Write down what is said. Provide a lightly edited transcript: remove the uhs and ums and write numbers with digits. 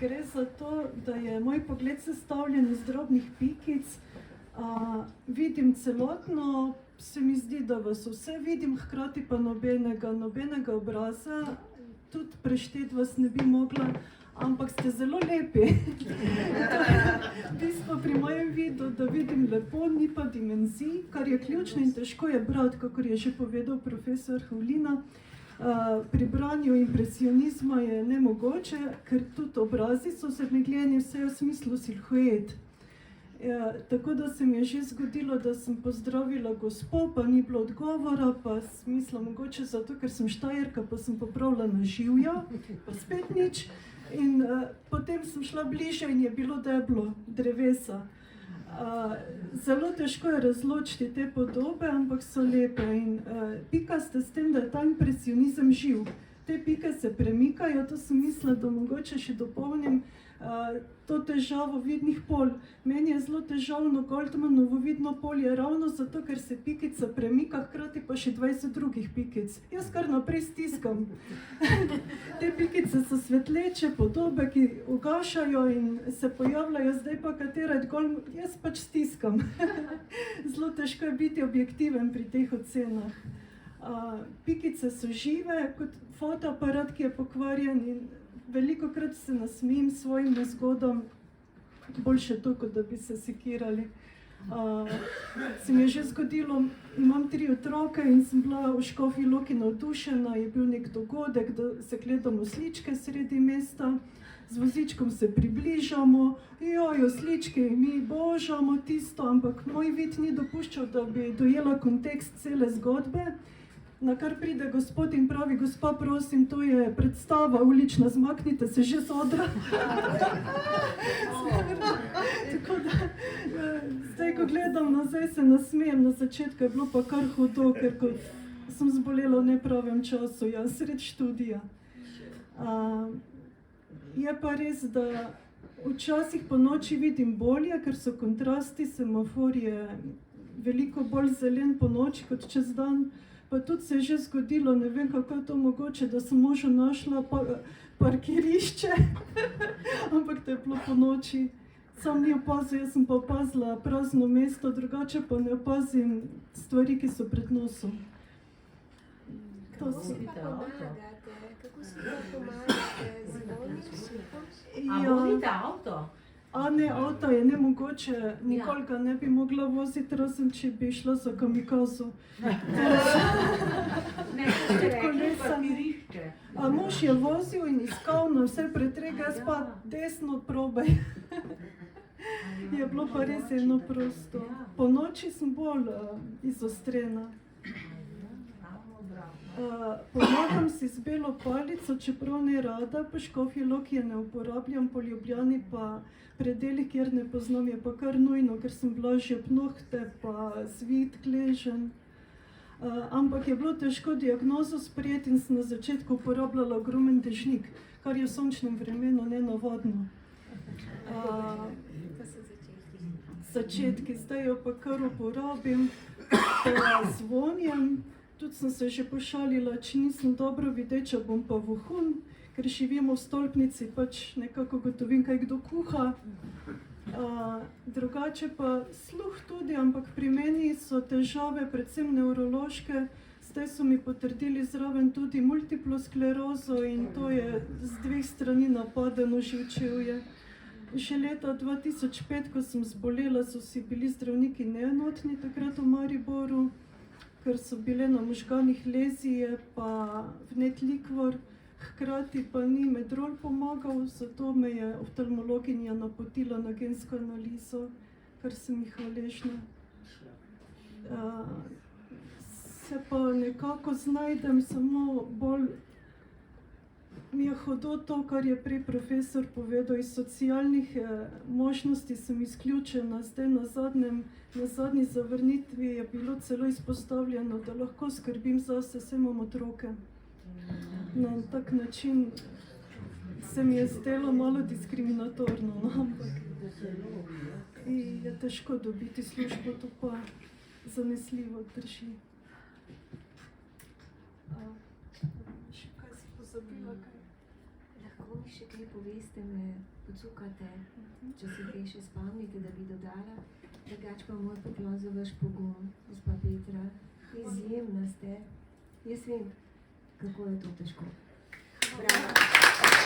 Gre za to, da je moj pogled sestavljen iz drobnih pikic. Vidim celotno, se mi zdi, da vas vse vidim, hkrati pa nobenega obraza. Tudi prešteti vas ne bi mogla, ampak ste zelo lepi. V bistvu pri mojem vidu, da vidim lepo, ni pa dimenzij, kar je ključno in težko je brati, kakor je že povedal profesor Havlina. Pri branju impresionizma je nemogoče, ker tudi obrazi so zamegljeni, vse v smislu silhuet. Tako da se mi je že zgodilo, da sem pozdravila gospo, pa ni bilo odgovora, pa smisla mogoče zato, ker sem Štajerka, pa sem popravila na živjo, pa spet nič. In potem sem šla bliže in je bilo deblo drevesa. Zelo težko je razločiti te podobe, ampak so lepe in pikaste s tem, da je ta impresionizem živ. Te pike se premikajo, to sem mislila, da mogoče še dopolnim to težavo vidnih polj. Meni je zelo težavno Goldmanovo vidno polje ravno zato, ker se pikica premika, hkrati pa še 20 drugih pikic. Jaz kar naprej stiskam. Te pikice so svetleče podobe, ki ugašajo in se pojavljajo, zdaj pa katera je Goldman, jaz pač stiskam. Zelo težko je biti objektiven pri teh ocenah. Pikice so žive, kot fotoaparat, ki je pokvarjen in velikokrat se nasmejim svojim nezgodam, boljše to, kot da bi se sekirali. Se mi je že zgodilo, imam 3 otroke in sem bila v Škofji Loki navdušena, je bil nek dogodek, da se gledamo osličke sredi mesta, z vozičkom se približamo, joj, oslički, mi božamo tisto, ampak moj vid ni dopuščal, da bi dojela kontekst cele zgodbe. Na kar pride gospod in pravi, gospa, prosim, to je predstava ulična, zmaknite se že z odra. Tako da, zdaj, ko gledam nazaj, se nasmejem, na začetku je bilo pa kar hudo, ker ko sem zbolela v nepravem času, sred študija. Je pa res, da včasih po noči vidim bolje, ker so kontrasti, semafor je veliko bolj zelen po noči kot čez dan. Pa tudi se je že zgodilo, ne vem, kako je to mogoče, da sem možu našla parkirišče, ampak to je bilo po noči. Sam ni opazil, jaz sem pa opazila prazno mesto, drugače pa ne opazim stvari, ki so pred nosom. Kako si pa pomagate? Kako si pa pomagate z volnim sluhom? A volite avto? Ne, avto je nemogoče, nikoli ga ne bi mogla voziti, razen če bi šla za kamikazo. Ne, ste rekli parkirišče. Mož je vozil in iskal na vse pretrege, jaz pa desno probaj. Je bilo pa res eno prosto. Po noči sem bolj izostrena. Pomagam si z belo palico, čeprav ne rada, po Škofji Loki je ne uporabljam, po Ljubljani pa predeli, kjer ne poznam, je pa kar nujno, ker sem bila že nohte, pa zvit, gležen. Ampak je bilo težko diagnozo sprejeti in sem na začetku uporabljala ogromen dežnik, kar je v sončnem vremenu nenavadno. Začetki, zdaj jo pa kar uporabim, z vonjem. Tudi sem se že pošalila, če nisem dobro videča, bom pa vohun, ker živimo v stolpnici, pač nekako gotovim, kaj kdo kuha. Drugače pa sluh tudi, ampak pri meni so težave predvsem nevrološke. Zdaj so mi potrdili zraven tudi multiplo sklerozo in to je z 2 strani napadeno živčevje. Že leta 2005, ko sem zbolela, so si bili zdravniki neenotni takrat v Mariboru, ker so bile na možganih lezije pa vnet likvor, hkrati pa ni medrol pomagal, zato me je oftalmologinja napotila na gensko analizo, kar sem ji hvaležna. Se pa nekako znajdem, samo bolj mi je hudo to, kar je prej profesor povedal, iz socialnih možnosti sem izključena. Zdaj na zadnji zavrnitvi je bilo celo izpostavljeno, da lahko skrbim zase, saj imam otroke. Na tak način se mi je zdelo malo diskriminatorno, ampak je težko dobiti službo, to pa zanesljivo drži. Še kaj si pozabila? še kaj poveste, me pocukate, če se kaj še spomnite, da bi dodala. Drugač pa moj poklon za vaš pogum, gospa Petra. Izjemna ste. Jaz vem, kako je to težko. Bravo.